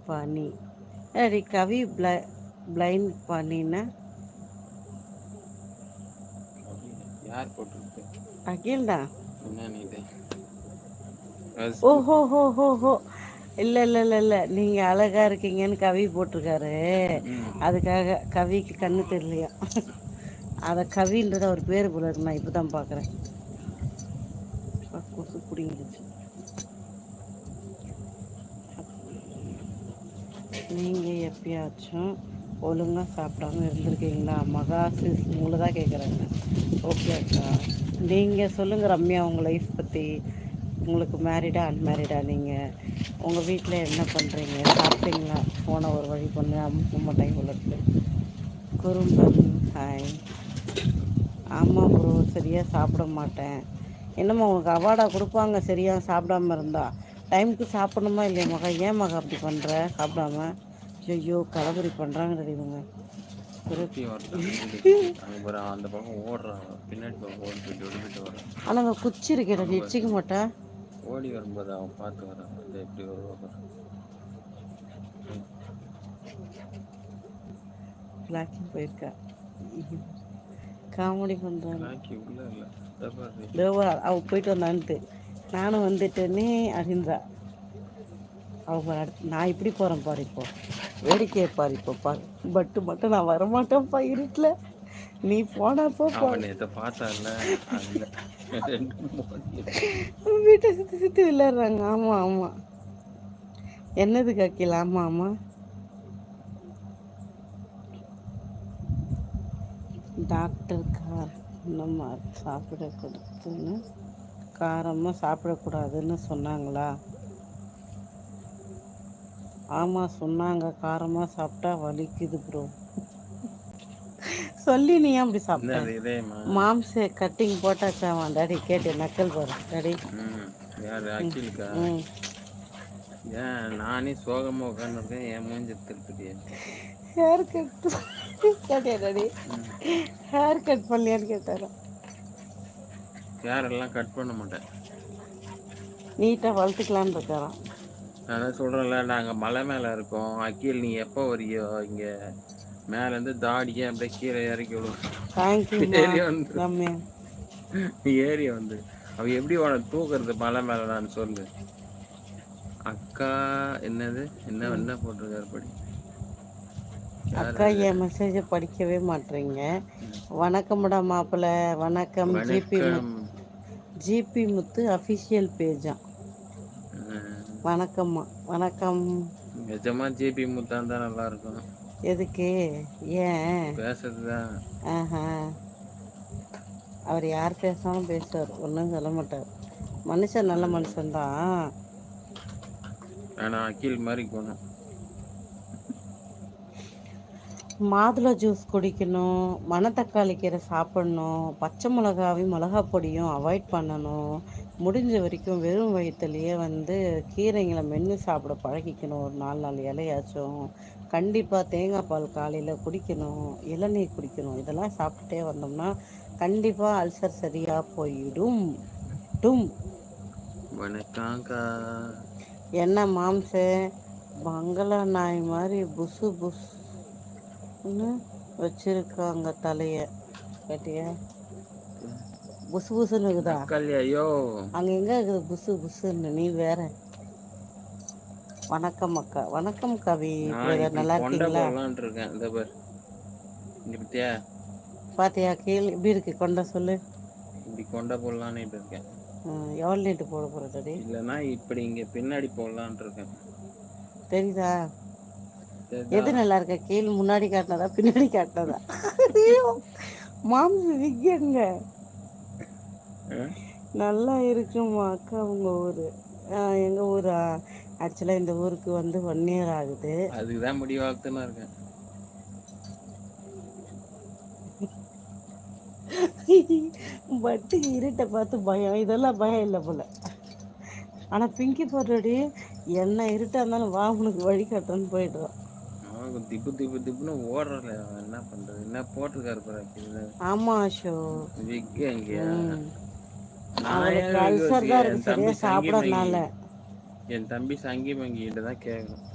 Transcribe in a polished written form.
பாணி அடி கவி பிளைண்ட் பாணின்னா யார் போட்டிருக்கு? அகில் தான். என்ன நீது? ஓஹோ ஹோ ஹோ ஹோ இல்லை இல்லை இல்லை இல்லை நீங்கள் அழகாக இருக்கீங்கன்னு கவி போட்டிருக்காரு. அதுக்காக கவிக்கு கண்ணு தெரியலையா? அதை கவின்றது அவர் பேர் போல இருக்கு. நான் இப்போ தான் பார்க்குறேன். கொசு பிடிங்கிடுச்சு. நீங்கள் எப்பயாச்சும் ஒழுங்காக சாப்பிடாம இருந்திருக்கீங்களா? மகாசிஸ் உங்களை தான் கேட்குறாங்க. ஓகே அக்கா, நீங்கள் சொல்லுங்கள் ரம்யா, உங்கள் லைஃப் பற்றி. உங்களுக்கு மேரிடா அன்மேரிடா? நீங்கள் உங்கள் வீட்டில் என்ன பண்ணுறீங்க? சாப்பிட்டீங்களா? போன ஒரு வழி பண்ணு அம்மா டைம் வளர்த்து குறும்பன். ஹாய். ஆமாம் ப்ரோ, சரியாக சாப்பிட மாட்டேன். என்னம்மா உனக்கு அவார்டாக கொடுப்பாங்க சரியாக சாப்பிடாம இருந்தா? டைமுக்கு சாப்பிடணுமா இல்லையா மகா? ஏன் மகா அப்படி பண்ணுற சாப்பிடாம? ஐயோ கலபரி பண்ணுறாங்க இவங்க. அந்த பக்கம் ஓடுறான், பின்னாடி பக்கம் ஓடிட்டு வரான். ஆனால் அங்கே குச்சி இருக்கிறது இடிச்சிக்க மாட்டேன். ஓடி வரும்போது அவன் பார்த்து வரான். அது எப்படி வருவாங்க? பிளாக்கிங் போயிருக்கா. காமெடி பண்ணுறாங்க. உள்ள இல்லை அவள் போயிட்டு வந்தான்ட்டு நானும் வந்துட்டேனே அப்படின்றா. அவங்க நான் இப்படி போகிறேன் பாரு, இப்போ வேடிக்கையை பாரு, இப்போ பாரு. மட்டும் நான் வரமாட்டேன்ப்பா இருட்டில். நீ போனப்போ பார்த்தால வீட்டை சுற்றி சுற்றி விளையாடுறாங்க. ஆமாம் ஆமாம். என்னது கக்கில்? ஆமாம் ஆமாம். டாக்டர் நம்ம சாப்பிடக்கூடாதுன்னு காரமாக சாப்பிடக்கூடாதுன்னு சொன்னாங்களா? ஆமாம் சொன்னாங்க. காரமாக சாப்பிட்டா வலிக்குது ப்ரோ. சொல்லி நீ ஏன் அப்படி சாப்பிட்ட? மாம்ச கட்டிங் போட்டாச்சாவான் டாடி கேட்டு நக்கல் பாரு டாடி. ஏன் நானே சோகமாக உட்காந்துருக்கேன், என் மூஞ்சி திருப்பதியா? ஹேர் கட் கேட்டியா டாடி? ஹேர் கட் பண்ணலையான்னு கேட்டாரா? ஹேர் எல்லாம் கட் பண்ண மாட்டேன், நீட்டாக வளர்த்துக்கலான்னு இருக்காராம். நான் சொல்கிறேன்ல, நாங்கள் மலை மேலே இருக்கோம். அக்கீல் நீ எப்போ வரியோ இங்கே மேலேருந்து தாடியே அப்படியே கீழே இறக்கி விடுவோம். தேங்க்யூ வந்து ஏறி வந்து அவ எப்படி உனக்கு தூக்குறது மலை மேலடான்னு சொல்லு. அக்கா என்னது என்ன என்ன போட்டிருக்காரு படி. அக்கா என் மெசேஜை படிக்கவே மாட்டேறீங்க. வணக்கம்டா மாப்பிள்ள. வணக்கம். ஜிபி முத்து அஃபிஷியல் பேஜா. வணக்கம்மா. வணக்கம். நிஜமா ஜிபி முத்தா தான் நல்லா இருக்கும். எதுக்கு? ஏன் பேசுறதுதான். அவர் யார் பேசினாலும் பேசுவார், ஒன்றும் சொல்ல மாட்டார். மனுஷன் நல்ல மனுஷன்தான். ஆனால் அக்கீல் மாதிரி போகணும். மாதுளை ஜூஸ் குடிக்கணும், மணத்தக்காளி கீரை சாப்பிடணும், பச்சை மிளகாவையும் மிளகா பொடியும் அவாய்ட் பண்ணணும். முடிஞ்ச வரைக்கும் வெறும் வயிற்றுலையே வந்து கீரைங்களை மென்று சாப்பிட பழகிக்கணும். ஒரு 4 இலையாச்சும். கண்டிப்பாக தேங்காய் பால் காலையில் குடிக்கணும், இளநீர் குடிக்கணும். இதெல்லாம் சாப்பிட்டுட்டே வந்தோம்னா கண்டிப்பாக அல்சர் சரியாக போயிடும். டும். என்ன மாம்ச பங்களா நாய் மாதிரி புசு புஸ்ன்னு வச்சிருக்காங்க தலைய கேட்டியா? புசு புசுன்னு இருக்குதா? அங்கே எங்கே இருக்குது புசு புசுன்னு? நீ வேற. வணக்கம் அக்கா. வணக்கம் கவி. நல்லா இருக்கீங்களா? பாத்தியா கீழ் இப்படி இருக்கு கொண்ட சொல்லு. இப்படி கொண்ட போடலான்னு இருக்கேன். எவ்வளோ நீட்டு போட போகிறது? இல்லைன்னா இப்படி இங்கே பின்னாடி போடலான் இருக்கேன். தெரியுதா? எது நல்லா இருக்க? கீழ் முன்னாடி காட்டினதா பின்னாடி காட்டினதா? மாம்ச விக்கங்க நல்லா இருக்குமா அக்கா? உங்கள் ஊர் எங்கள் ஊரா? ஆக்சுவலாக இந்த ஊருக்கு வந்து 1 year ஆகுது. அதுக்குதான் முடி வளர்த்துன்னு இருக்கேன். பட்டு இருட்டை பார்த்து பயம். இதெல்லாம் பயம் இல்லை போல. ஆனால் பிங்கி போடுறடி என்ன இருட்டாக இருந்தாலும் வா உனக்கு வழி காட்டுறன்னு போயிடுறான். திப்பு திப்பு திப்புன்னு ஓடுறல. என்ன பண்றது? என்ன போட்டிருக்காரு பாரு. ஆமா ஷோ விக்கு எங்க அல்சர் தான் இருக்கு சரியா சாப்பிடறதுனால. என் தம்பி சங்கி மங்கி கிட்ட தான் கேட்கணும்.